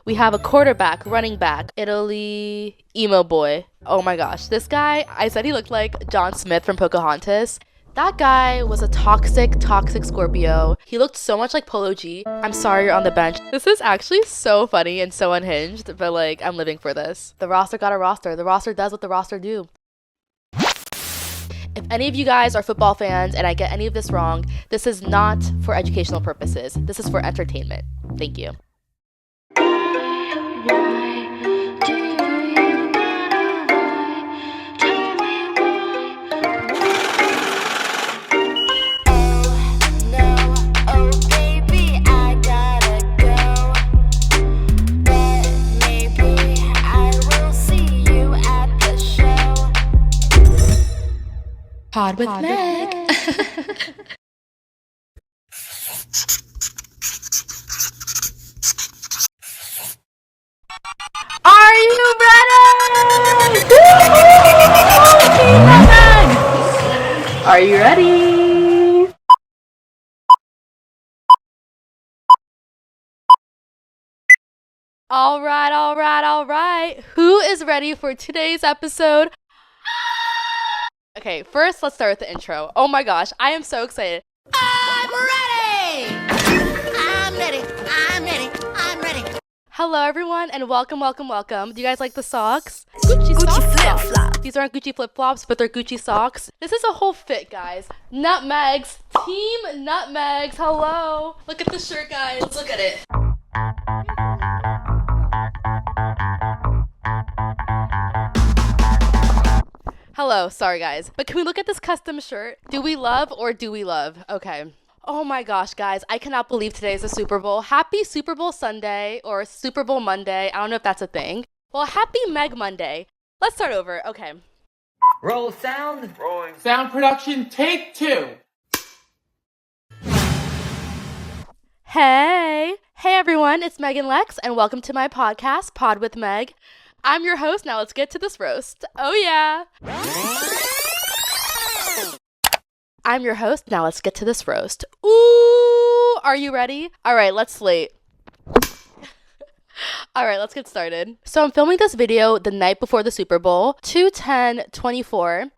We have a quarterback, running back, Italy, emo boy. Oh my gosh, this guy, I said he looked like John Smith from Pocahontas. That guy was a toxic Scorpio. He looked so much like Polo G. I'm sorry you're on the bench. This is actually so funny and so unhinged, but like, I'm living for this. The roster got a roster. The roster does what the roster do. If any of you guys are football fans and I get any of this wrong, this is not for educational purposes. This is for entertainment. Thank you. Pod with Meg. Are you ready? Team NutMeg! Are you ready? All right. Who is ready for today's episode? Okay, first let's start with the intro. Oh my gosh, I am so excited. I'm ready! I'm ready. Hello everyone and welcome. Do you guys like the socks? Gucci flip-flops. These aren't Gucci flip-flops, but they're Gucci socks. This is a whole fit, guys. NutMegs, Team NutMegs, hello. Look at the shirt, guys. Let's look at it. Hello, sorry guys, but can we look at this custom shirt? Do we love or do we love? Okay. Oh my gosh, guys, I cannot believe today is the Super Bowl. Happy Super Bowl Sunday or Super Bowl Monday. I don't know if that's a thing. Well, happy Meg Monday. Let's start over. Okay. Roll sound. Rolling. Sound production, take 2. Hey everyone, it's Meghane Lex and welcome to my podcast, Pod with Meg. I'm your host. Now let's get to this roast. Oh yeah. I'm your host. Now let's get to this roast. Ooh, are you ready? All right, let's slate. All right, let's get started. So I'm filming this video the night before the Super Bowl, 2/10/24.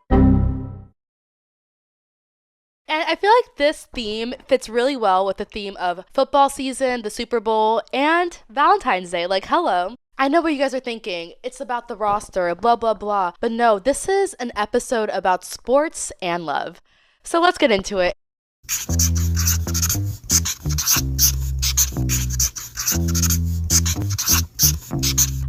And I feel like this theme fits really well with the theme of football season, the Super Bowl, and Valentine's Day. Like, hello. I know what you guys are thinking. It's about the roster, blah, blah, blah. But no, this is an episode about sports and love. So let's get into it.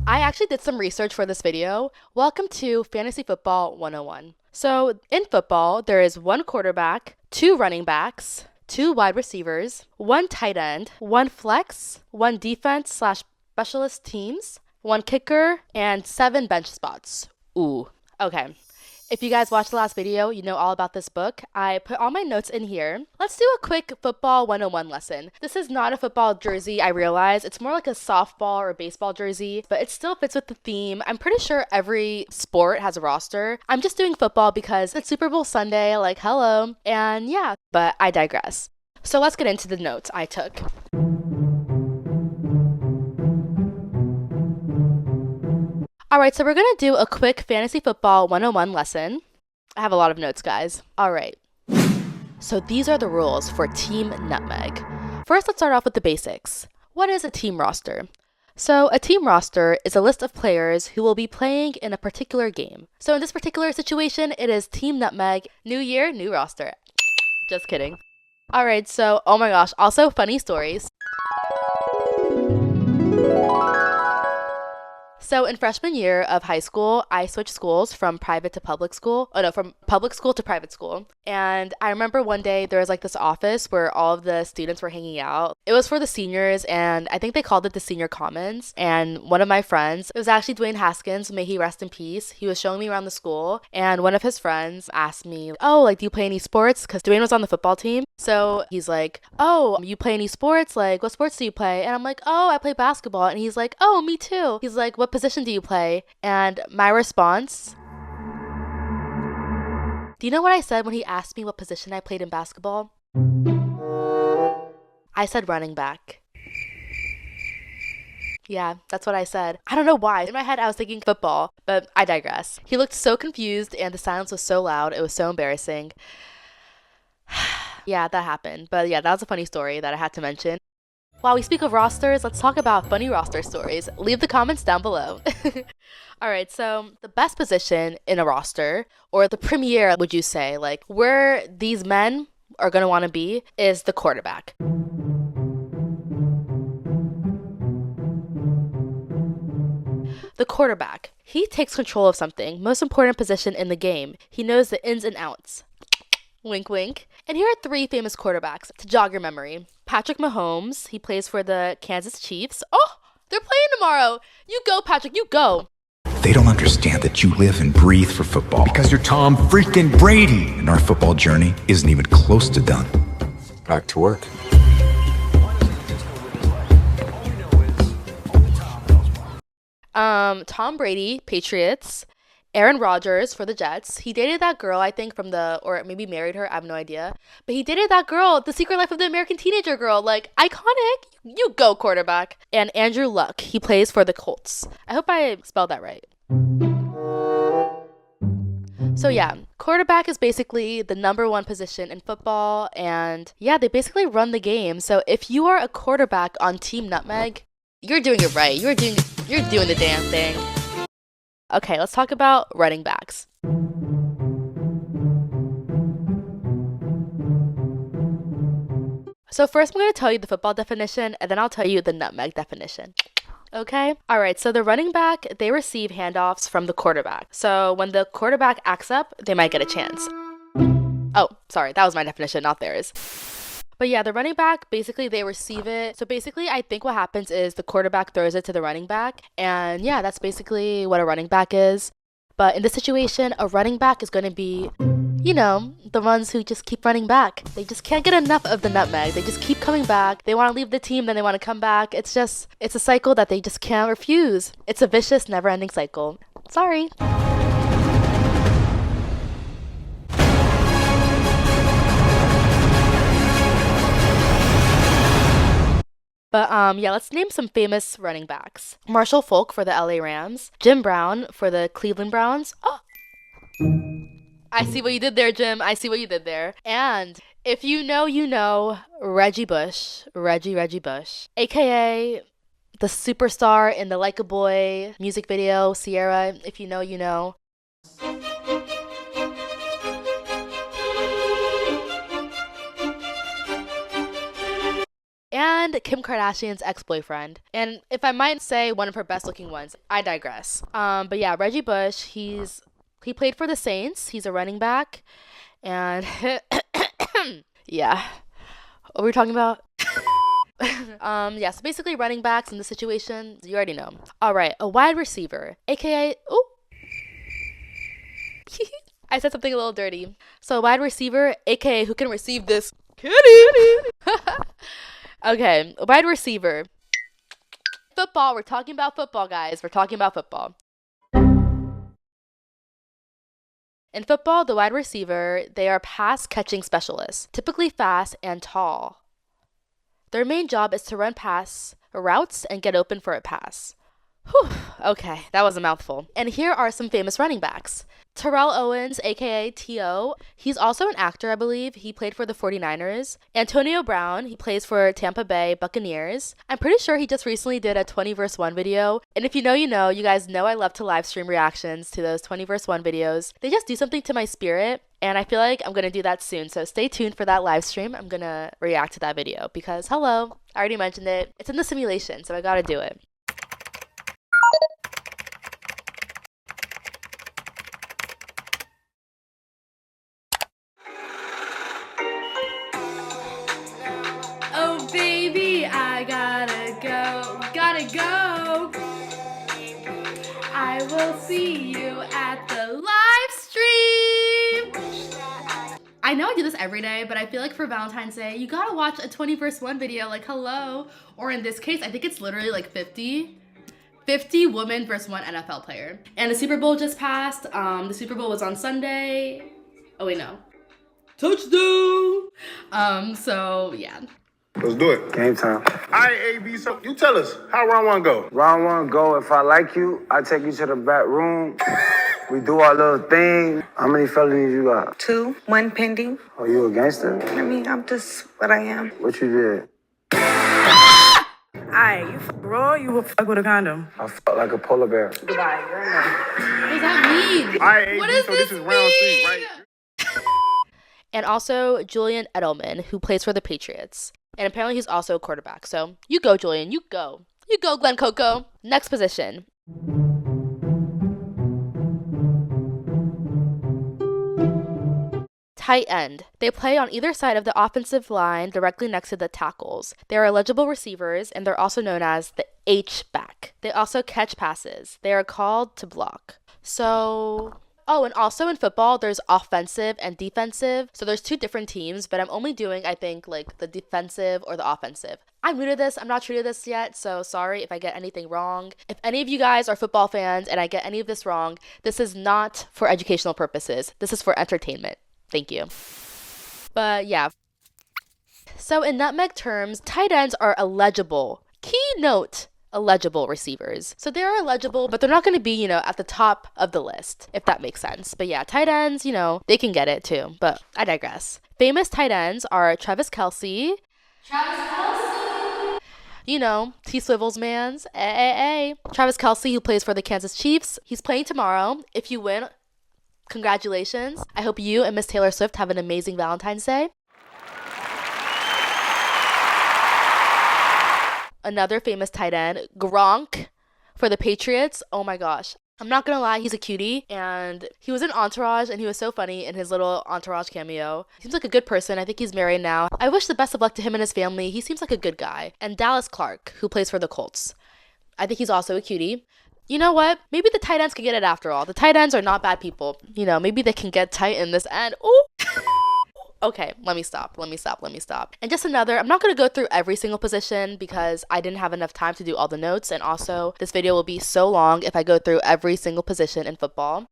I actually did some research for this video. Welcome to Fantasy Football 101. So in football, there is 1 quarterback, 2 running backs, 2 wide receivers, 1 tight end, 1 flex, 1 defense/specialist teams, 1 kicker, and 7 bench spots. Ooh, okay. If you guys watched the last video, you know all about this book. I put all my notes in here. Let's do a quick football 101 lesson. This is not a football jersey, I realize. It's more like a softball or baseball jersey, but it still fits with the theme. I'm pretty sure every sport has a roster. I'm just doing football because it's Super Bowl Sunday, like hello. And yeah, but I digress. So let's get into the notes I took. Alright, so we're going to do a quick Fantasy Football 101 lesson. I have a lot of notes, guys. Alright. So these are the rules for Team NutMeg. First, let's start off with the basics. What is a team roster? So a team roster is a list of players who will be playing in a particular game. So in this particular situation, it is Team NutMeg. New year, new roster. Just kidding. Alright, so, oh my gosh, also funny stories. So in freshman year of high school, I switched schools from private to public school. Oh no, from public school to private school. And I remember one day there was like this office where all of the students were hanging out. It was for the seniors and I think they called it the senior commons. And one of my friends, it was actually Dwayne Haskins, may he rest in peace. He was showing me around the school and one of his friends asked me, oh, like, do you play any sports? Because Dwayne was on the football team. So he's like, oh, you play any sports? Like, what sports do you play? And I'm like, oh, I play basketball. And he's like, oh, me too. He's like, what position do you play? And my response, do you know what I said when he asked me what position I played in basketball? I said running back. Yeah, that's what I said. I don't know why. In my head, I was thinking football, but I digress. He looked so confused and the silence was so loud. It was so embarrassing. Yeah, that happened. But yeah, that was a funny story that I had to mention. While we speak of rosters, let's talk about funny roster stories. Leave the comments down below. All right, so the best position in a roster, or the premier, would you say, like where these men are going to want to be, is the quarterback. The quarterback. He takes control of something, most important position in the game. He knows the ins and outs. Wink, wink. And here are 3 famous quarterbacks to jog your memory. Patrick Mahomes. He plays for the Kansas Chiefs. Oh, they're playing tomorrow. You go, Patrick, you go. They don't understand that you live and breathe for football. Because you're Tom freaking Brady. And our football journey isn't even close to done. Back to work. Tom Brady, Patriots. Aaron Rodgers for the Jets. He dated that girl, I think, or maybe married her. I have no idea. But he dated that girl, The Secret Life of the American Teenager girl. Like, iconic. You go, quarterback. And Andrew Luck. He plays for the Colts. I hope I spelled that right. So yeah, quarterback is basically the #1 position in football. And yeah, they basically run the game. So if you are a quarterback on Team NutMeg, you're doing it right. You're doing the damn thing. Okay, let's talk about running backs. So first I'm going to tell you the football definition, and then I'll tell you the NutMeg definition. Okay? Alright, so the running back, they receive handoffs from the quarterback. So when the quarterback acts up, they might get a chance. Oh, sorry, that was my definition, not theirs. But yeah, the running back, basically they receive it. So basically I think what happens is the quarterback throws it to the running back. And yeah, that's basically what a running back is. But in this situation, a running back is going to be, you know, the ones who just keep running back. They just can't get enough of the NutMeg. They just keep coming back. They want to leave the team, then they want to come back. It's a cycle that they just can't refuse. It's a vicious, never-ending cycle. Sorry. But yeah, let's name some famous running backs. Marshall Faulk for the LA Rams. Jim Brown for the Cleveland Browns. Oh, I see what you did there, Jim. I see what you did there. And if you know, you know, Reggie Bush. Reggie Bush. AKA the superstar in the Like a Boy music video, Sierra. If you know, you know. And Kim Kardashian's ex-boyfriend. And if I might say one of her best looking ones, I digress. But yeah, Reggie Bush, he played for the Saints. He's a running back. And yeah. What were we talking about? Yeah, so basically running backs in this situation, you already know. All right, a wide receiver, aka, oh, I said something a little dirty. So a wide receiver, aka who can receive this kitty. Okay, wide receiver. Football, we're talking about football, guys. We're talking about football. In football, the wide receiver, they are pass catching specialists, typically fast and tall. Their main job is to run pass routes and get open for a pass. Whew, okay, that was a mouthful. And here are some famous running backs. Terrell Owens, aka T.O. He's also an actor, I believe. He played for the 49ers. Antonio Brown, he plays for Tampa Bay Buccaneers. I'm pretty sure he just recently did a 20 vs. 1 video. And if you know, you know. You guys know I love to live stream reactions to those 20 vs. 1 videos. They just do something to my spirit. And I feel like I'm going to do that soon. So stay tuned for that live stream. I'm going to react to that video because, hello, I already mentioned it. It's in the simulation, so I got to do it. Oh, baby, I gotta go. I will see you at the live stream. I know I do this every day, but I feel like for Valentine's Day, you gotta watch a 20 vs. 1 video, like, hello. Or in this case, I think it's literally like 50 women versus 1 NFL player. And the Super Bowl just passed. The Super Bowl was on Sunday. Oh, wait, no. Touchdown! So, yeah. Let's do it. Game time. All right, AB, so you tell us how round one go. Round one, go. If I like you, I take you to the back room. We do our little thing. How many felonies you got? 2, 1 pending. Oh, you a gangster? I mean, I'm just what I am. What you did? Aye, you fuck raw, you will fuck with a condom. I felt like a polar bear. Goodbye, you're in there. What does that mean? All right, AB, What does so this is round 3, right? And also Julian Edelman, who plays for the Patriots. And apparently he's also a quarterback. So you go, Julian. You go. You go, Glenn Coco. Next position. Tight end. They play on either side of the offensive line directly next to the tackles. They are eligible receivers, and they're also known as the H-back. They also catch passes. They are called to block. So... Oh, and also in football, there's offensive and defensive. So there's 2 different teams, but I'm only doing, I think, like the defensive or the offensive. I'm new to this. I'm not true to this yet, so sorry if I get anything wrong. If any of you guys are football fans and I get any of this wrong, this is not for educational purposes. This is for entertainment. Thank you. But yeah. So in NutMeg terms, tight ends are eligible. Key note. Eligible receivers. So they are eligible, but they're not going to be, at the top of the list, if that makes sense. But yeah, tight ends, they can get it too, but I digress. Famous tight ends are Travis Kelce. T Swivels mans. Travis Kelce, who plays for the Kansas Chiefs. He's playing tomorrow. If you win, congratulations. I hope you and Miss Taylor Swift have an amazing Valentine's Day. Another famous tight end, Gronk, for the Patriots. Oh my gosh. I'm not gonna lie, he's a cutie, and he was in Entourage, and he was so funny in his little Entourage cameo. Seems like a good person. I think he's married now. I wish the best of luck to him and his family. He seems like a good guy. And Dallas Clark, who plays for the Colts. I think he's also a cutie. You know what? Maybe the tight ends can get it after all. The tight ends are not bad people. Maybe they can get tight in this end. Ooh. Okay, let me stop. And just another, I'm not going to go through every single position because I didn't have enough time to do all the notes. And also, this video will be so long if I go through every single position in football.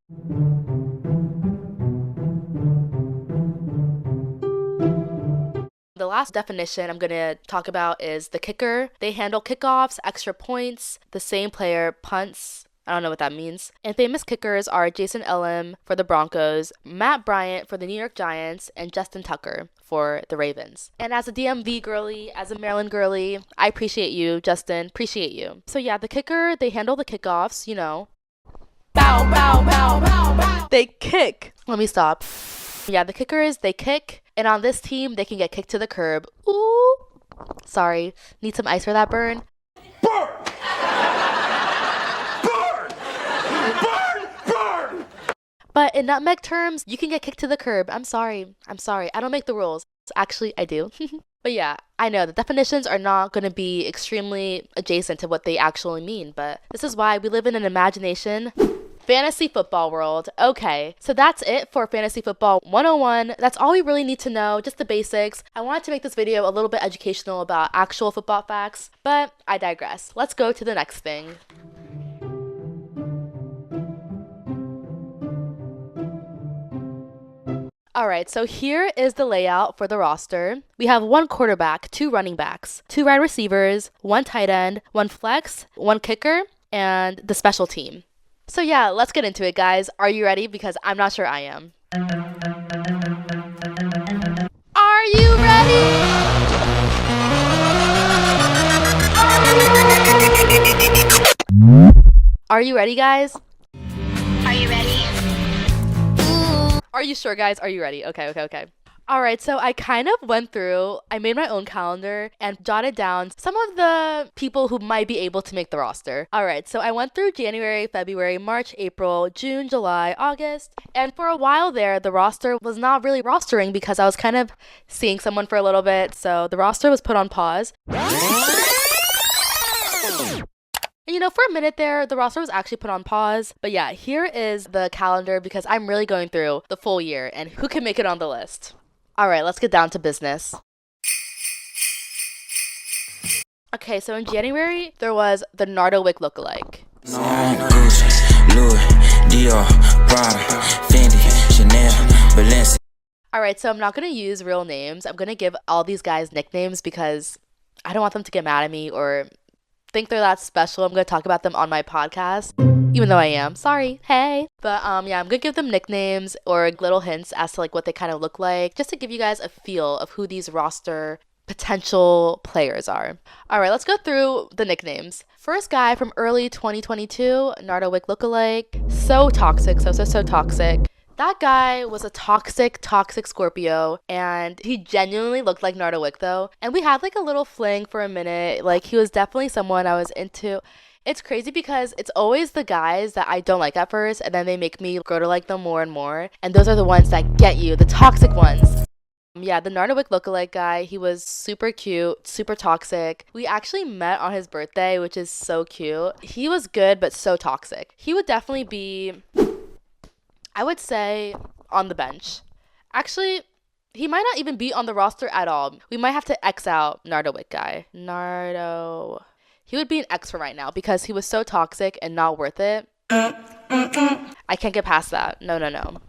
The last definition I'm going to talk about is the kicker. They handle kickoffs, extra points, the same player punts. I don't know what that means. And famous kickers are Jason Elam for the Broncos, Matt Bryant for the New York Giants, and Justin Tucker for the Ravens. And as a DMV girly, as a Maryland girly, I appreciate you, Justin. Appreciate you. So yeah, the kicker, they handle the kickoffs, Bow, bow, bow, bow, bow. They kick. Let me stop. Yeah, the kickers, they kick. And on this team, they can get kicked to the curb. Ooh. Sorry. Need some ice for that burn? Burn! But in NutMeg terms, you can get kicked to the curb. I'm sorry. I don't make the rules. Actually, I do. But yeah, I know the definitions are not going to be extremely adjacent to what they actually mean, but this is why we live in an imagination. Fantasy football world. Okay, so that's it for Fantasy Football 101. That's all we really need to know, just the basics. I wanted to make this video a little bit educational about actual football facts, but I digress. Let's go to the next thing. Alright, so here is the layout for the roster. We have 1 quarterback, 2 running backs, 2 wide receivers, 1 tight end, 1 flex, 1 kicker, and the special team. So yeah, let's get into it, guys. Are you ready? Because I'm not sure I am. Are you ready? Are you ready, guys? Are you ready? Are you sure, guys? Are you ready? Okay. Alright, so I kind of went through, I made my own calendar and jotted down some of the people who might be able to make the roster. Alright, so I went through January, February, March, April, June, July, August, and for a while there, the roster was not really rostering because I was kind of seeing someone for a little bit, so the roster was put on pause. And for a minute there, the roster was actually put on pause. But yeah, here is the calendar because I'm really going through the full year and who can make it on the list. All right, let's get down to business. Okay, so in January, there was the Nardo-Wick lookalike. All right, so I'm not going to use real names. I'm going to give all these guys nicknames because I don't want them to get mad at me or think they're that special. I'm going to talk about them on my podcast, even though I am. Sorry. Hey. But yeah, I'm going to give them nicknames or little hints as to like what they kind of look like, just to give you guys a feel of who these roster potential players are. All right, let's go through the nicknames. First guy from early 2022, NutMeg lookalike. So toxic, so toxic. That guy was a toxic Scorpio, and he genuinely looked like NutMeg though. And we had like a little fling for a minute. Like, he was definitely someone I was into. It's crazy because it's always the guys that I don't like at first, and then they make me grow to like them more and more. And those are the ones that get you, the toxic ones. Yeah, the NutMeg lookalike guy, he was super cute, super toxic. We actually met on his birthday, which is so cute. He was good, but so toxic. He would definitely be, I would say, on the bench. Actually, he might not even be on the roster at all. We might have to X out NutMeg guy. He would be an X for right now because he was so toxic and not worth it. I can't get past that. No.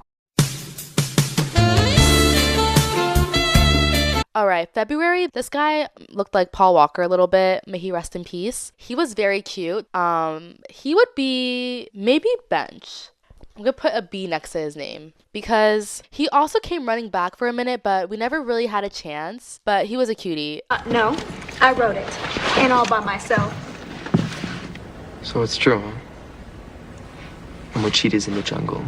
All right, February, this guy looked like Paul Walker a little bit. May he rest in peace. He was very cute. He would be maybe bench. I'm going to put a B next to his name because he also came running back for a minute, but we never really had a chance. But he was a cutie. No, I wrote it. And all by myself. So it's true, huh? And we're cheetahs in the jungle.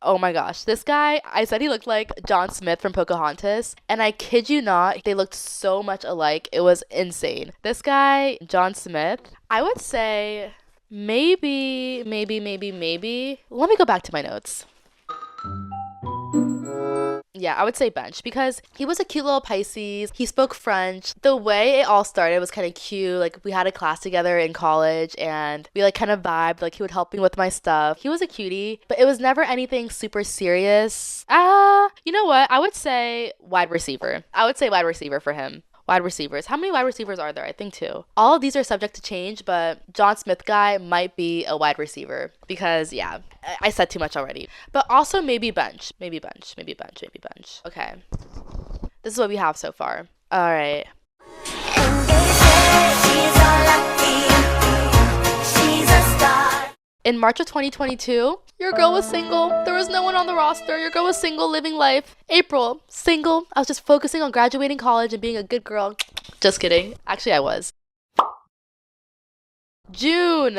Oh my gosh, this guy, I said he looked like John Smith from Pocahontas, and I kid you not, they looked so much alike. It was insane. This guy, John Smith, I would say maybe. Let me go back to my notes. Yeah, I would say bench because he was a cute little Pisces. He spoke French. The way it all started was kind of cute. Like, we had a class together in college and we like kind of vibed. Like, he would help me with my stuff. He was a cutie, but it was never anything super serious. You know what? I would say wide receiver. I would say wide receiver for him. Wide receivers. How many wide receivers are there? I think 2. All of these are subject to change, but John Smith guy might be a wide receiver because, yeah, I said too much already. But also maybe bench. Maybe bench. Okay. This is what we have so far. All right. In March of 2022, your girl was single. There was no one on the roster. Your girl was single, living life. April, single. I was just focusing on graduating college and being a good girl. Just kidding. Actually, I was. June.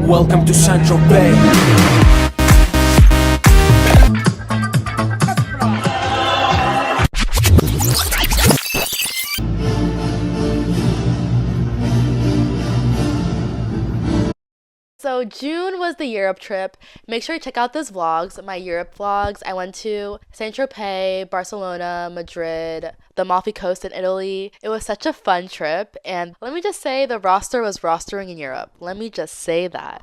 Welcome to Central Bay. So June was the Europe trip. Make sure you check out those vlogs, my Europe vlogs. I went to Saint-Tropez, Barcelona, Madrid, the Amalfi Coast in Italy. It was such a fun trip. And let me just say the roster was rostering in Europe. Let me just say that.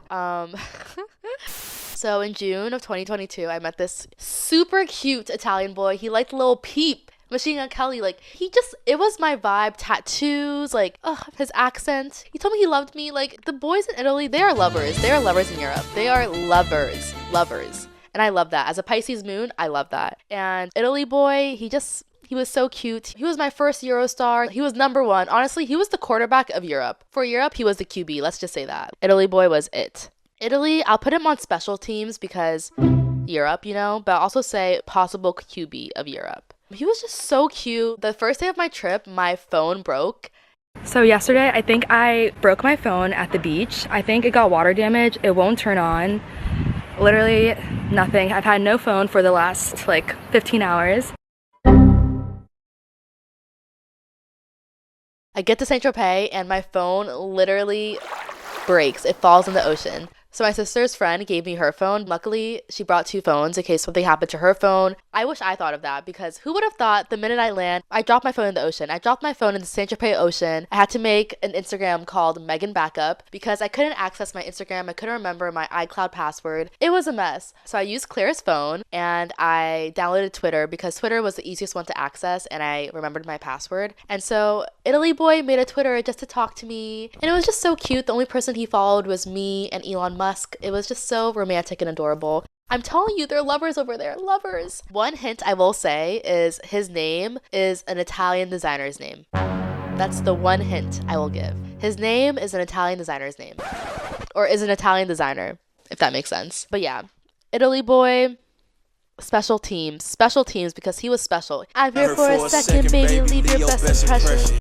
So in June of 2022, I met this super cute Italian boy. He liked Lil Peep. Machine Gun Kelly, like, it was my vibe. Tattoos, like, his accent. He told me he loved me. Like, the boys in Italy, they are lovers. They are lovers in Europe. They are lovers. And I love that. As a Pisces moon, I love that. And Italy boy, he was so cute. He was my first Eurostar. He was number 1. Honestly, he was the quarterback of Europe. For Europe, he was the QB. Let's just say that. Italy boy was it. Italy, I'll put him on special teams because Europe, you know, but I'll also say possible QB of Europe. He was just so cute. The first day of my trip, my phone broke. So yesterday, I think I broke my phone at the beach. I think it got water damage. It won't turn on. Literally nothing. I've had no phone for the last 15 hours. I get to Saint-Tropez and my phone literally breaks. It falls in the ocean. So my sister's friend gave me her phone. Luckily, she brought 2 phones in case something happened to her phone. I wish I thought of that because who would have thought the minute I land, I dropped my phone in the ocean. I dropped my phone in the Saint Tropez Ocean. I had to make an Instagram called Meghane Backup because I couldn't access my Instagram. I couldn't remember my iCloud password. It was a mess. So I used Claire's phone and I downloaded Twitter because Twitter was the easiest one to access and I remembered my password. And so Italy boy made a Twitter just to talk to me. And it was just so cute. The only person he followed was me and Elon Musk. It was just so romantic and adorable. I'm telling you, they're lovers over there. Lovers. One hint I will say is his name is an Italian designer's name. That's the one hint I will give. His name is an Italian designer's name. Or is an Italian designer, if that makes sense. But yeah, Italy boy, special teams because he was special. I'm here for a second, baby, leave your best impression.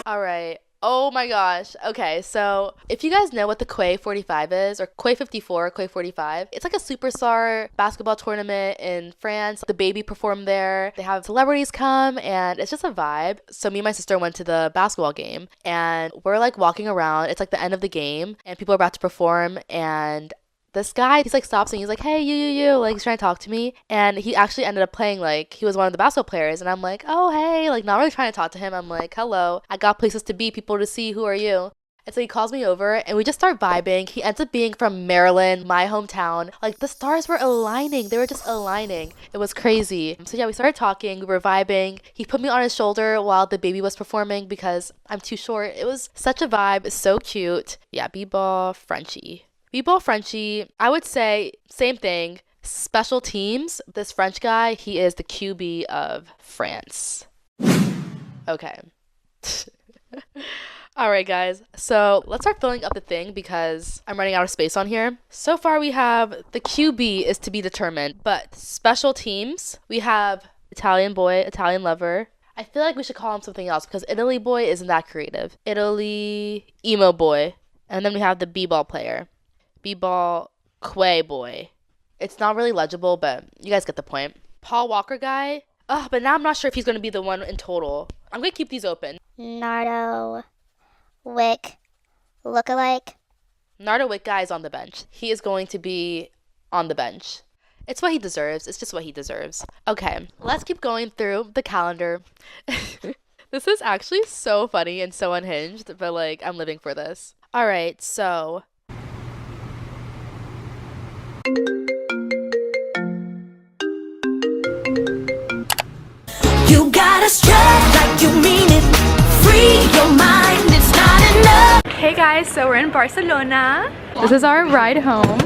All right. Oh my gosh. Okay, so if you guys know what the Quay 45 is, or Quay 54, Quay 45, it's like a superstar basketball tournament in France. The baby performed there. They have celebrities come, and it's just a vibe. So me and my sister went to the basketball game, and we're like walking around. It's like the end of the game, and people are about to perform, and this guy, he's like stops and he's like, hey, you, like he's trying to talk to me. And he actually ended up playing, like he was one of the basketball players. And I'm like, oh, hey, like not really trying to talk to him. I'm like, hello, I got places to be, people to see, who are you? And so he calls me over and we just start vibing. He ends up being from Maryland, my hometown. Like the stars were aligning. They were just aligning. It was crazy. So yeah, we started talking. We were vibing. He put me on his shoulder while the baby was performing because I'm too short. It was such a vibe. So cute. Yeah, B-ball Frenchie. B-ball Frenchie, I would say same thing. Special teams, this French guy, he is the QB of France. Okay. All right, guys. So let's start filling up the thing because I'm running out of space on here. So far we have the QB is to be determined, but special teams, we have Italian boy, Italian lover. I feel like we should call him something else because Italy boy isn't that creative. Italy emo boy. And then we have the B-ball player. B-ball Quay boy. It's not really legible, but you guys get the point. Paul Walker guy. But now I'm not sure if he's going to be the one in total. I'm going to keep these open. Nardo Wick lookalike. Nardo Wick guy is on the bench. He is going to be on the bench. It's what he deserves. It's just what he deserves. Okay, let's keep going through the calendar. This is actually so funny and so unhinged, but like I'm living for this. All right, so you gotta strut like you mean it. Free your mind, it's not enough. Hey guys, so we're in Barcelona. This is our ride home.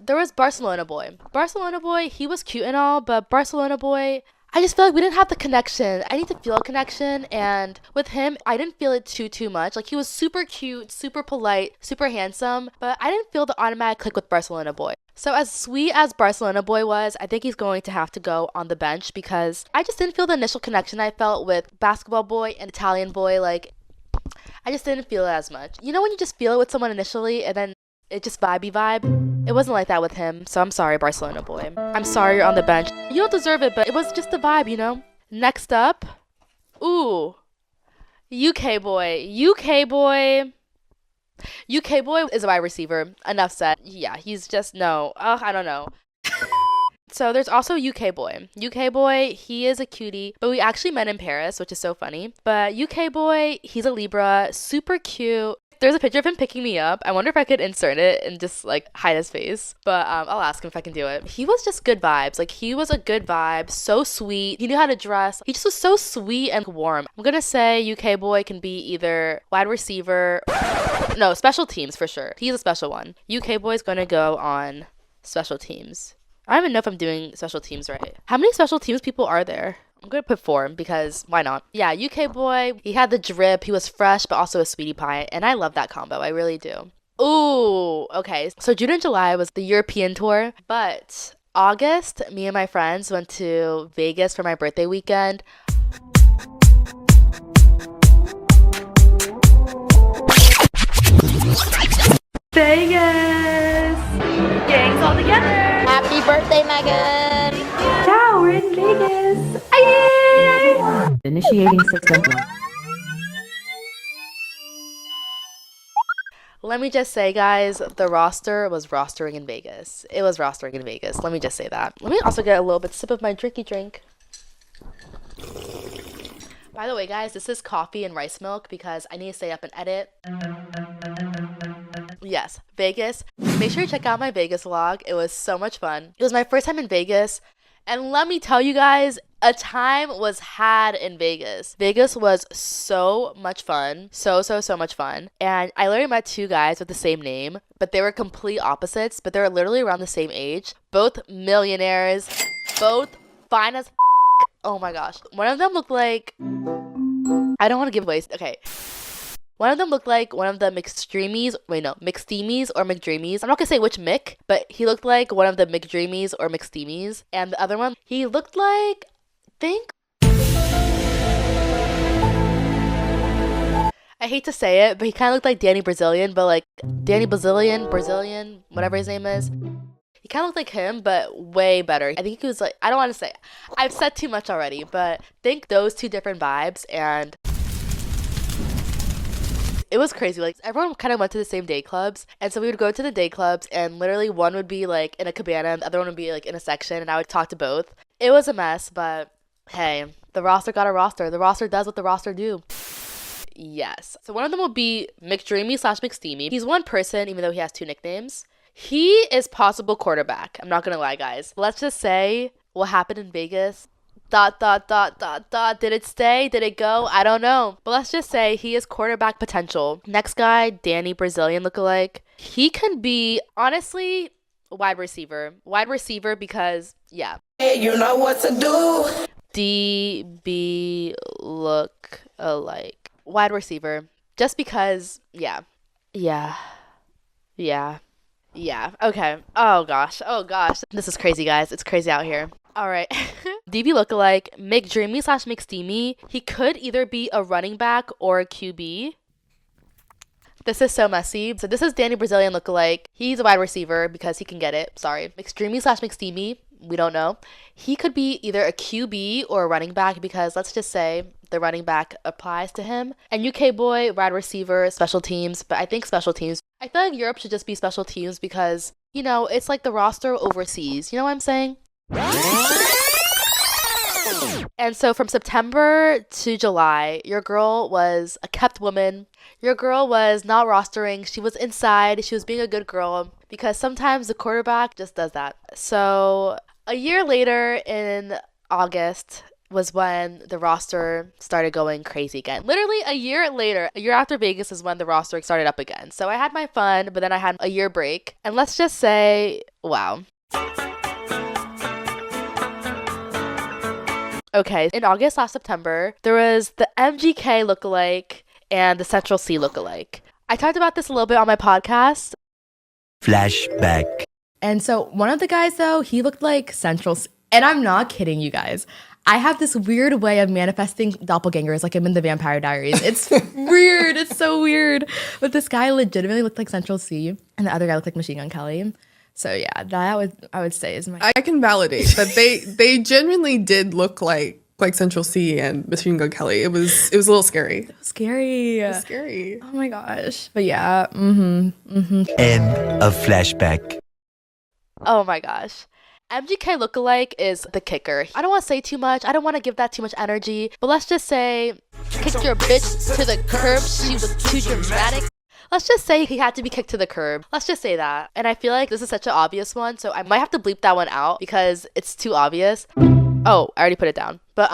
There was Barcelona boy. Barcelona boy, he was cute and all, but Barcelona boy, I just feel like we didn't have the connection. I need to feel a connection, and with him, I didn't feel it too much. Like, he was super cute, super polite, super handsome, but I didn't feel the automatic click with Barcelona boy. So as sweet as Barcelona boy was, I think he's going to have to go on the bench because I just didn't feel the initial connection I felt with basketball boy and Italian boy. Like, I just didn't feel it as much. You know when you just feel it with someone initially and then it just vibe? It wasn't like that with him, so I'm sorry, Barcelona boy. I'm sorry you're on the bench. You don't deserve it, but it was just the vibe, you know? Next up, ooh, UK boy. UK boy is a wide receiver. Enough said. Yeah, he's just, no. I don't know. So there's also UK boy. UK boy, he is a cutie, but we actually met in Paris, which is so funny. But UK boy, he's a Libra, super cute. There's a picture of him picking me up. I wonder if I could insert it and just like hide his face. But I'll ask him if I can do it. He was just good vibes. Like, he was a good vibe. So sweet. He knew how to dress. He just was so sweet and warm. I'm gonna say UK boy can be either wide receiver. No, special teams for sure. He's a special one. UK boy is gonna go on special teams. I don't even know if I'm doing special teams right. How many special teams people are there? I'm going to put 4 because why not? Yeah, UK boy, he had the drip. He was fresh, but also a sweetie pie. And I love that combo. I really do. Ooh, okay. So June and July was the European tour. But August, me and my friends went to Vegas for my birthday weekend. Vegas! Gang's all together! Happy birthday, Meghane! Yeah, we're in Vegas! Aye! Initiating system 1. Let me just say, guys, the roster was rostering in Vegas. It was rostering in Vegas. Let me just say that. Let me also get a little bit sip of my drinky drink. By the way, guys, this is coffee and rice milk because I need to stay up and edit. Yes, Vegas. Make sure you check out my Vegas vlog. It was so much fun. It was my first time in Vegas. And let me tell you guys, a time was had in Vegas. Vegas was so much fun. So much fun. And I literally met two guys with the same name, but they were complete opposites, but they were literally around the same age. Both millionaires, both fine as oh my gosh. One of them looked like, I don't want to give away. Okay. One of them looked like one of the McDreamies. Wait, no, McSteamies or McDreamies. I'm not gonna say which Mick, but he looked like one of the McDreamies or McSteamies. And the other one, he looked like, I hate to say it, but he kind of looked like Danny Brazilian, but like Danny Brazilian, whatever his name is. He kind of looked like him, but way better. I think he was like, I don't want to say, I've said too much already, but think those two different vibes, and it was crazy. Like, everyone kind of went to the same day clubs, and so we would go to the day clubs, and literally one would be like in a cabana and the other one would be like in a section, and I would talk to both. It was a mess, but hey, the roster got a roster. The roster does what the roster do. Yes. So one of them will be McDreamy / McSteamy. He's one person, even though he has two nicknames. He is possible quarterback. I'm not gonna lie, guys. Let's just say what happened in Vegas. ... Did it stay? Did it go? I don't know. But let's just say he is quarterback potential. Next guy, Danny Brazilian lookalike. He can be, honestly, wide receiver. Wide receiver because, yeah. Hey, you know what to do. DB look alike. Wide receiver. Just because, yeah. Okay. Oh gosh. This is crazy, guys. It's crazy out here. All right. DB lookalike, McDreamy / McSteamy. He could either be a running back or a QB. This is so messy. So this is Danny Brazilian lookalike. He's a wide receiver because he can get it. Sorry. McDreamy / McSteamy. We don't know. He could be either a QB or a running back because let's just say the running back applies to him. And UK boy, wide receiver, special teams. But I think special teams. I feel like Europe should just be special teams because, you know, it's like the roster overseas. You know what I'm saying? And so from September to July, your girl was a kept woman. Your girl was not rostering. She was inside. She was being a good girl because sometimes the quarterback just does that. So a year later in August was when the roster started going crazy again. Literally a year later, a year after Vegas is when the roster started up again. So I had my fun, but then I had a year break. And let's just say, wow. Okay, in August / September, there was the MGK lookalike and the Central C lookalike. I talked about this a little bit on my podcast. Flashback. And so one of the guys, though, he looked like Central C. And I'm not kidding you guys. I have this weird way of manifesting doppelgangers like I'm in the Vampire Diaries. It's weird. It's so weird. But this guy legitimately looked like Central C, and the other guy looked like Machine Gun Kelly. So yeah, that I would say is my. I can validate that they genuinely did look like Central C and Machine Gun Kelly. It was a little scary. It was scary. It was scary. Oh my gosh. But yeah. End of flashback. Oh my gosh. MGK lookalike is the kicker. I don't want to say too much. I don't want to give that too much energy. But let's just say, kicked your bitch to the curb. She was too dramatic. Let's just say he had to be kicked to the curb. Let's just say that. And I feel like this is such an obvious one, so I might have to bleep that one out because it's too obvious. Oh, I already put it down. But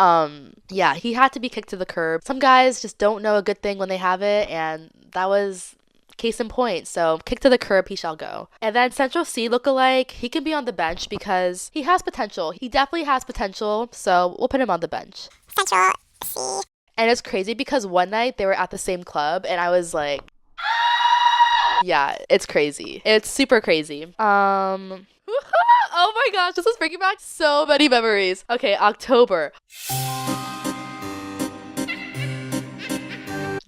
yeah, he had to be kicked to the curb. Some guys just don't know a good thing when they have it, and that was case in point. So kick to the curb, he shall go. And then Central C lookalike, he can be on the bench because he has potential. He definitely has potential, so we'll put him on the bench. Central C. And it's crazy because one night they were at the same club, and I was like, yeah, it's crazy. It's super crazy. Oh my gosh, this is bringing back so many memories. Okay, October.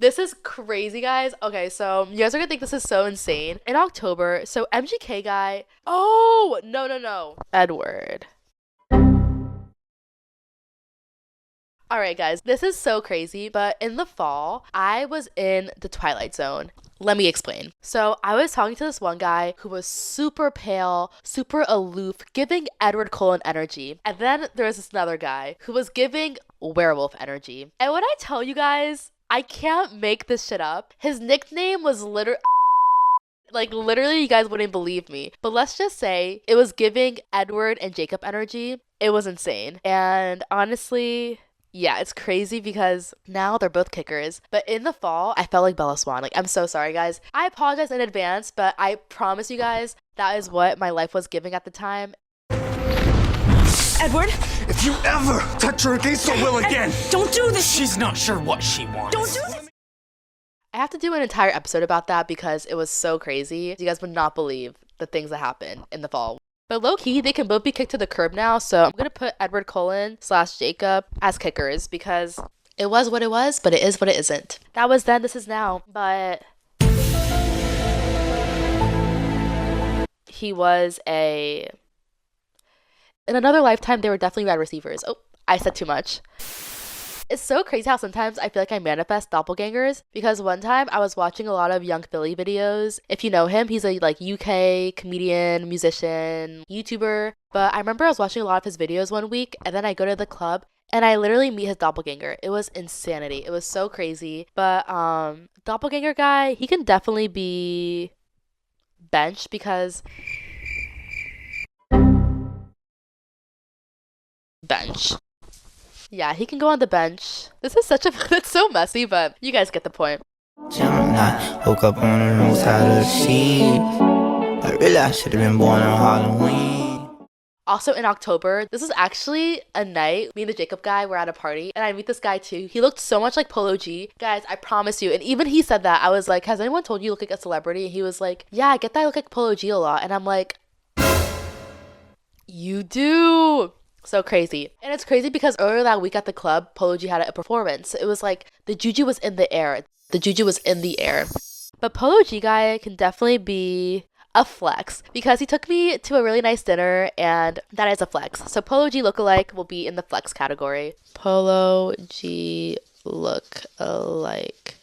This is crazy, guys. Okay, so you guys are gonna think this is so insane. In October, so MGK guy. Oh, no. Edward. Alright guys, this is so crazy, but in the fall, I was in the Twilight Zone. Let me explain. So I was talking to this one guy who was super pale, super aloof, giving Edward Cullen energy. And then there was this another guy who was giving werewolf energy. And when I tell you guys, I can't make this shit up. His nickname was literally, you guys wouldn't believe me. But let's just say it was giving Edward and Jacob energy. It was insane. And honestly, yeah, it's crazy because now they're both kickers. But in the fall, I felt like Bella Swan. Like, I'm so sorry, guys. I apologize in advance, but I promise you guys that is what my life was giving at the time. Edward, if you ever touch her against her will again, Don't do this. she's not sure what she wants. Don't do this. I have to do an entire episode about that because it was so crazy. You guys would not believe the things that happened in the fall. But low-key, they can both be kicked to the curb now, so I'm going to put Edward Cullen / Jacob as kickers because it was what it was, but it is what it isn't. That was then, this is now, but he was in another lifetime, they were definitely wide receivers. Oh, I said too much. It's so crazy how sometimes I feel like I manifest doppelgangers because one time I was watching a lot of Young Philly videos. If you know him, he's a UK comedian, musician, YouTuber. But I remember I was watching a lot of his videos one week and then I go to the club and I literally meet his doppelganger. It was insanity. It was so crazy. But doppelganger guy, he can definitely be benched because bench. Yeah, he can go on the bench. This is it's so messy, but you guys get the point. Gemini, woke up on the wrong side of the sheet. I realized I should have been born on Halloween. Also in October, this is actually a night, me and the Jacob guy were at a party, and I meet this guy too. He looked so much like Polo G. Guys, I promise you, and even he said that. I was like, has anyone told you you look like a celebrity? And he was like, yeah, I get that I look like Polo G a lot. And I'm like, you do. So crazy. And it's crazy because earlier that week at the club, Polo G had a performance. It was like the juju was in the air. The juju was in the air. But Polo G guy can definitely be a flex because he took me to a really nice dinner and that is a flex. So Polo G lookalike will be in the flex category. Polo G lookalike.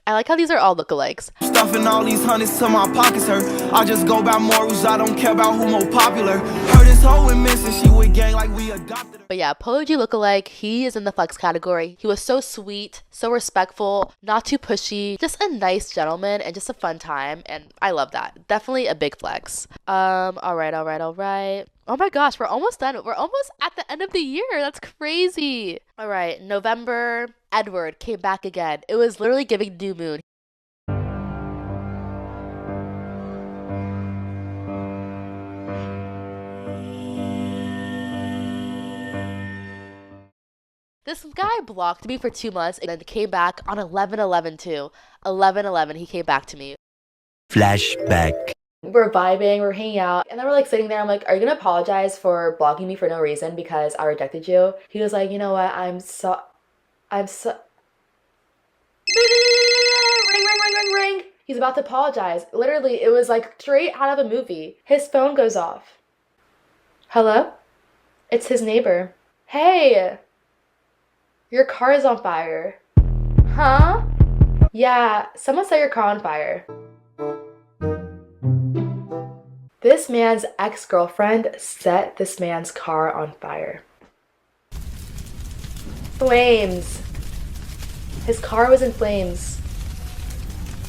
I like how these are all lookalikes. Stuffing all these hundreds till my pockets hurt. I just go by morals, I don't care about who more popular. Heard this hoe and missing, she with gang like we adopted her. But yeah, Polo G lookalike, he is in the flex category. He was so sweet, so respectful, not too pushy, just a nice gentleman and just a fun time. And I love that. Definitely a big flex. All right. Oh my gosh, we're almost done. We're almost at the end of the year. That's crazy. All right, November, Edward came back again. It was literally giving new moon. This guy blocked me for 2 months and then came back on 11/11 too. 11/11, he came back to me. Flashback. We're vibing, we're hanging out, and then we're like sitting there. I'm like, are you gonna apologize for blocking me for no reason because I rejected you? He was like, you know what, I'm so ring. He's about to apologize. Literally, it was like straight out of a movie. His phone goes off. Hello? It's his neighbor. Hey, your car is on fire. Huh? Yeah, someone set your car on fire. This man's ex-girlfriend set this man's car on fire. Flames. His car was in flames.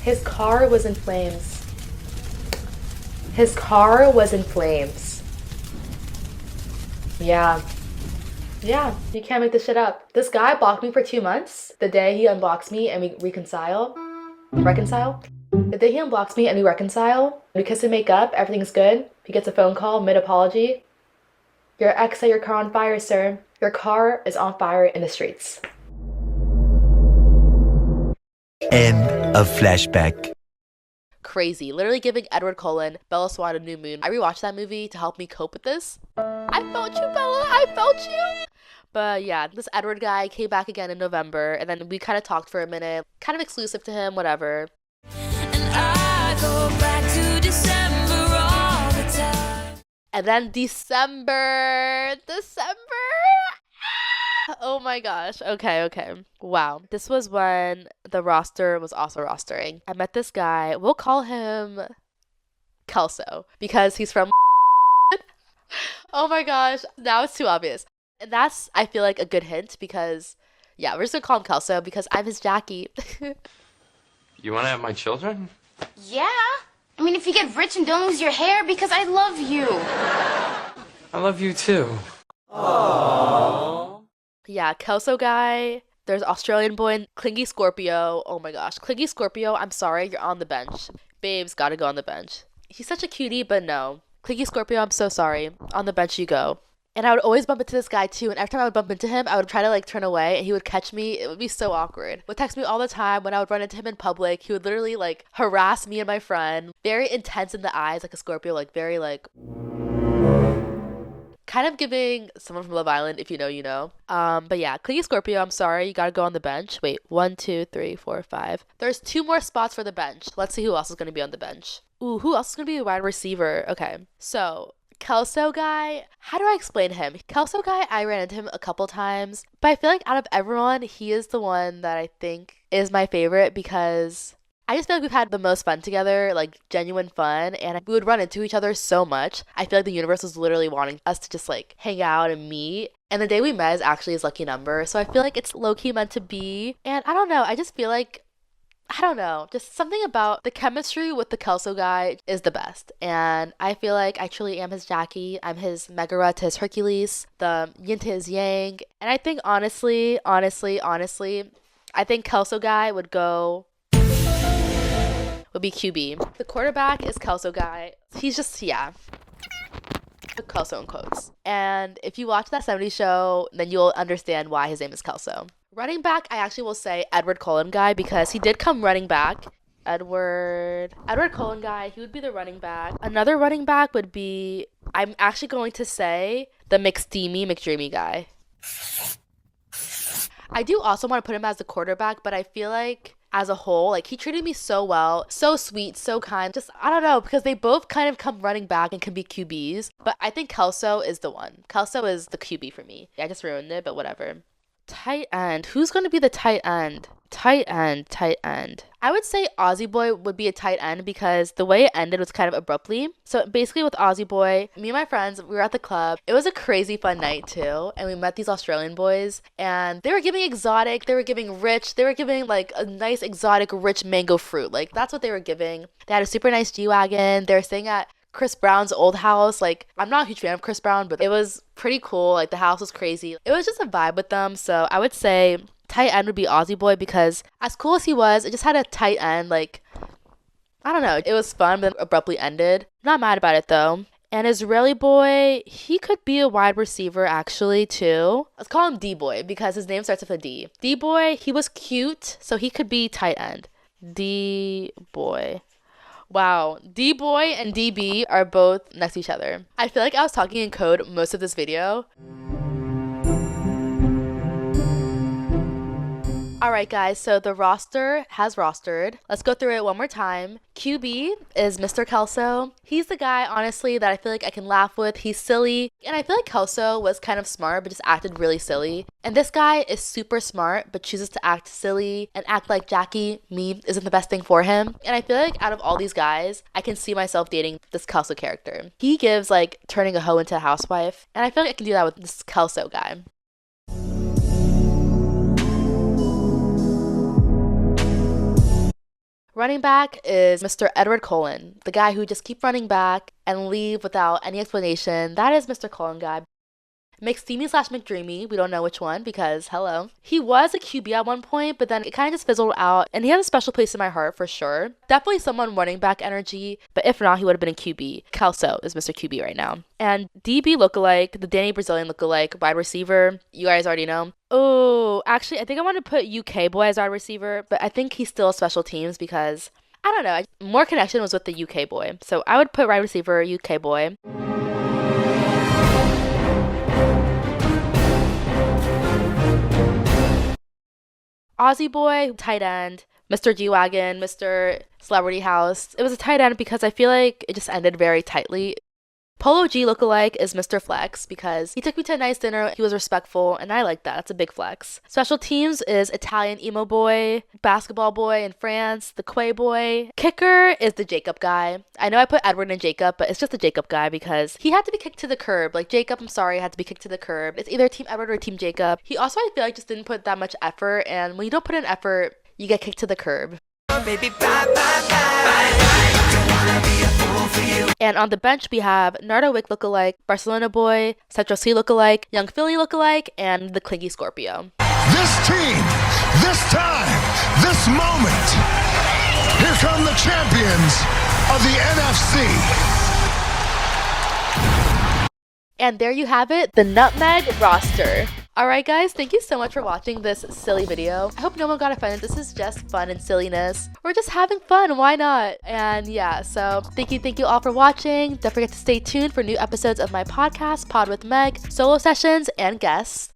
His car was in flames. His car was in flames. Yeah, you can't make this shit up. This guy blocked me for 2 months. The day he unblocks me and we reconcile. The day he unblocks me and we reconcile, we kiss and make up, everything's good. He gets a phone call mid-apology. Your ex set your car on fire, sir. Your car is on fire in the streets. End of flashback. Crazy. Literally giving Edward Cullen, Bella Swan, a new moon. I rewatched that movie to help me cope with this. I felt you, Bella. I felt you. But yeah, this Edward guy came back again in November, and then we kind of talked for a minute. Kind of exclusive to him, whatever. I go back to December all the time. And then December. Oh my gosh. Okay. Wow. This was when the roster was also rostering. I met this guy. We'll call him Kelso because he's from. Oh my gosh. Now it's too obvious. And that's, I feel like, a good hint because, yeah, we're just gonna call him Kelso because I'm his Jackie. You want to have my children? Yeah. I mean, if you get rich and don't lose your hair, because I love you. I love you too. Yeah, Kelso guy. There's Australian boy, Clingy Scorpio. Oh my gosh. Clingy Scorpio, I'm sorry, you're on the bench. Babes, gotta go on the bench. He's such a cutie, but no. Clingy Scorpio, I'm so sorry. On the bench you go. And I would always bump into this guy too. And every time I would bump into him, I would try to like turn away and he would catch me. It would be so awkward. Would text me all the time when I would run into him in public. He would literally like harass me and my friend. Very intense in the eyes, like a Scorpio, like very like kind of giving someone from Love Island, if you know, you know. But yeah, Clingy Scorpio, I'm sorry, you gotta go on the bench. Wait, 1, 2, 3, 4, 5. There's 2 more spots for the bench. Let's see who else is gonna be on the bench. Ooh, who else is gonna be a wide receiver? Okay, so Kelso guy, how do I explain him? Kelso guy, I ran into him a couple times, but I feel like out of everyone, he is the one that I think is my favorite because I just feel like we've had the most fun together, like genuine fun, and we would run into each other so much. I feel like the universe was literally wanting us to just like hang out and meet. And the day we met is actually his lucky number, so I feel like it's low-key meant to be. And I don't know, I just feel like, I don't know, just something about the chemistry with the Kelso guy is the best. And I feel like I truly am his Jackie. I'm his Megara to his Hercules, the yin to his yang. And I think honestly, I think Kelso guy would be QB. The quarterback is Kelso guy. He's just, yeah. Kelso in quotes. And if you watch that 70s show, then you'll understand why his name is Kelso. Running back, I actually will say Edward Cullen guy because he did come running back. Edward Cullen guy, he would be the running back. Another running back would be, I'm actually going to say the McDreamy guy. I do also want to put him as the quarterback, but I feel like as a whole, like he treated me so well, so sweet, so kind. Just, I don't know, because they both kind of come running back and can be QBs, but I think Kelso is the one. Kelso is the QB for me. I just ruined it, but whatever. Tight end. Who's going to be the tight end? Tight end. I would say Aussie Boy would be a tight end because the way it ended was kind of abruptly. So basically with Aussie Boy, me and my friends, we were at the club. It was a crazy fun night too. And we met these Australian boys and they were giving exotic, they were giving rich, they were giving like a nice exotic rich mango fruit. Like that's what they were giving. They had a super nice G-Wagon. They were staying at Chris Brown's old house. Like, I'm not a huge fan of Chris Brown, but it was pretty cool. Like, the house was crazy. It was just a vibe with them. So I would say tight end would be Aussie Boy because as cool as he was, it just had a tight end. Like, I don't know. It was fun, but abruptly ended. Not mad about it, though. And Israeli Boy, he could be a wide receiver, actually, too. Let's call him D-Boy because his name starts with a D. D-Boy, he was cute, so he could be tight end. D-Boy. Wow, D-Boy and DB are both next to each other. I feel like I was talking in code most of this video. Alright guys, so the roster has rostered. Let's go through it one more time. QB is Mr. Kelso. He's the guy, honestly, that I feel like I can laugh with. He's silly. And I feel like Kelso was kind of smart, but just acted really silly. And this guy is super smart, but chooses to act silly and act like Jackie, me, isn't the best thing for him. And I feel like out of all these guys, I can see myself dating this Kelso character. He gives like turning a hoe into a housewife. And I feel like I can do that with this Kelso guy. Running back is Mr. Edward Cullen, the guy who just keep running back and leave without any explanation. That is Mr. Cullen guy. McSteamy/McDreamy, we don't know which one because, hello. He was a QB at one point, but then it kind of just fizzled out, and he has a special place in my heart for sure. Definitely someone running back energy, but if not, he would have been a QB. Kelso is Mr. QB right now. And DB lookalike, the Danny Brazilian lookalike, wide receiver, you guys already know. Oh, actually, I think I want to put UK boy as wide receiver, but I think he's still special teams because, I don't know, more connection was with the UK boy. So I would put wide receiver, UK boy. Aussie Boy, tight end, Mr. G-Wagon, Mr. Celebrity House. It was a tight end because I feel like it just ended very tightly. Polo G lookalike is Mr. Flex because he took me to a nice dinner, he was respectful, and I like that. That's a big flex. Special teams is Italian emo boy, basketball boy in France, the Quay boy. Kicker is the Jacob guy. I know I put Edward and Jacob, but it's just the Jacob guy because he had to be kicked to the curb. Like Jacob, I'm sorry, had to be kicked to the curb. It's either Team Edward or Team Jacob. He also, I feel like, just didn't put that much effort, and when you don't put in effort, you get kicked to the curb. Baby, bye, bye, bye. And on the bench, we have Nardo Wick lookalike, Barcelona boy, Central C lookalike, Young Philly lookalike, and the Clingy Scorpio. This team, this time, this moment. Here come the champions of the NFC. And there you have it, the NutMeg roster. Alright guys, thank you so much for watching this silly video. I hope no one got offended. This is just fun and silliness. We're just having fun, why not? And yeah, so thank you all for watching. Don't forget to stay tuned for new episodes of my podcast, Pod with Meg, solo sessions, and guests.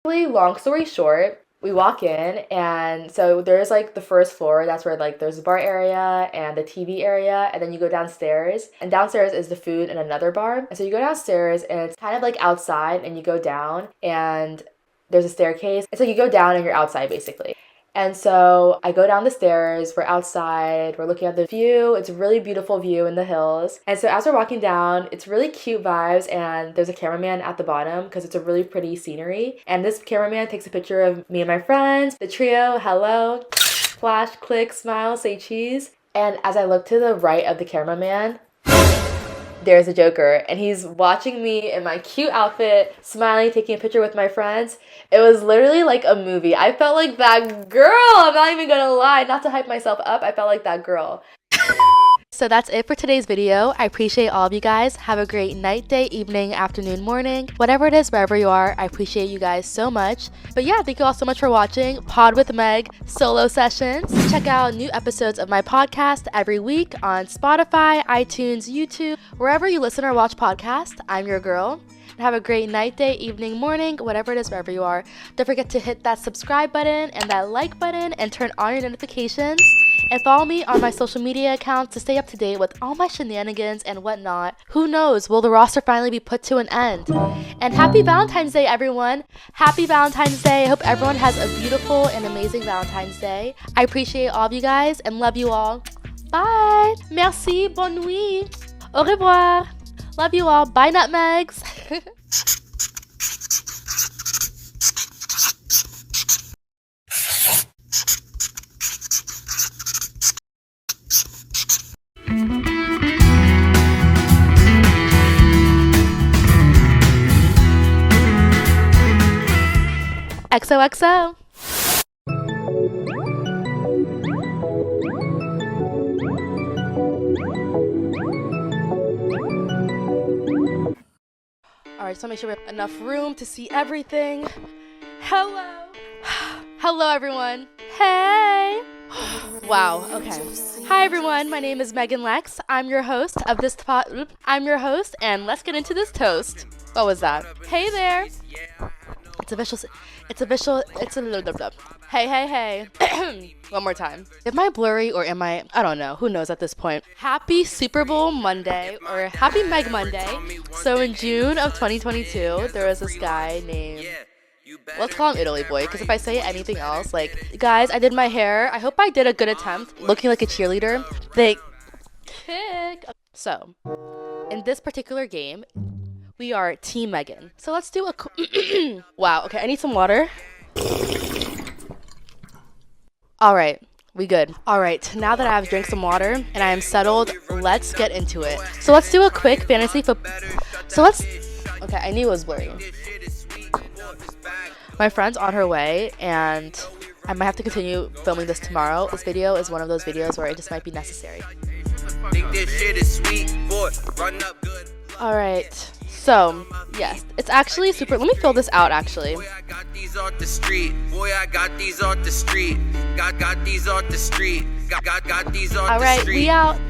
Really long story short, we walk in, and so there's like the first floor, that's where like there's a bar area and the TV area, and then you go downstairs, and downstairs is the food and another bar. And so you go downstairs and it's kind of like outside, and you go down and there's a staircase. It's like you go down and you're outside basically. And so I go down the stairs, we're outside, we're looking at the view. It's a really beautiful view in the hills. And so as we're walking down, it's really cute vibes, and there's a cameraman at the bottom because it's a really pretty scenery. And this cameraman takes a picture of me and my friends, the trio, hello, flash, click, smile, say cheese. And as I look to the right of the cameraman, there's a Joker, and he's watching me in my cute outfit, smiling, taking a picture with my friends. It was literally like a movie. I felt like that girl. I'm not even gonna lie. Not to hype myself up, I felt like that girl. So that's it for today's video. I appreciate all of you guys. Have a great night, day, evening, afternoon, morning, whatever it is, wherever you are. I appreciate you guys so much. But yeah, thank you all so much for watching Pod with Meg solo sessions. Check out new episodes of my podcast every week on Spotify, iTunes, YouTube, wherever you listen or watch podcasts. I'm your girl. Have a great night, day, evening, morning, whatever it is, wherever you are. Don't forget to hit that subscribe button and that like button and turn on your notifications. And follow me on my social media accounts to stay up to date with all my shenanigans and whatnot. Who knows, will the roster finally be put to an end? And happy Valentine's Day, everyone. Happy Valentine's Day. I hope everyone has a beautiful and amazing Valentine's Day. I appreciate all of you guys and love you all. Bye. Merci. Bonne nuit. Au revoir. Love you all. Bye, NutMegs. XOXO. Alright, just want to make sure we have enough room to see everything. Hello. Hello, everyone. Hey. Wow, okay. Hi, everyone. My name is Meghane Lex. I'm your host of this and let's get into this toast. What was that? Hey there. It's a little blah. Hey. One more time. Am I blurry or am I don't know. Who knows at this point. Happy Super Bowl Monday, or Happy Meg Monday. So in June of 2022, there was this guy named, let's call him Italy Boy, because if I say anything else, like, guys, I did my hair. I hope I did a good attempt looking like a cheerleader. They kick. So, in this particular game, we are Team Meghane. So let's do a wow, okay, I need some water. Alright, we good. Alright, now that I've drank some water and I am settled, let's get into it. So let's do a quick fantasy football. Okay, I knew it was blurry. My friend's on her way and I might have to continue filming this tomorrow. This video is one of those videos where it just might be necessary. Alright. So, yes, it's actually super. Let me fill this out, actually. Alright, we out.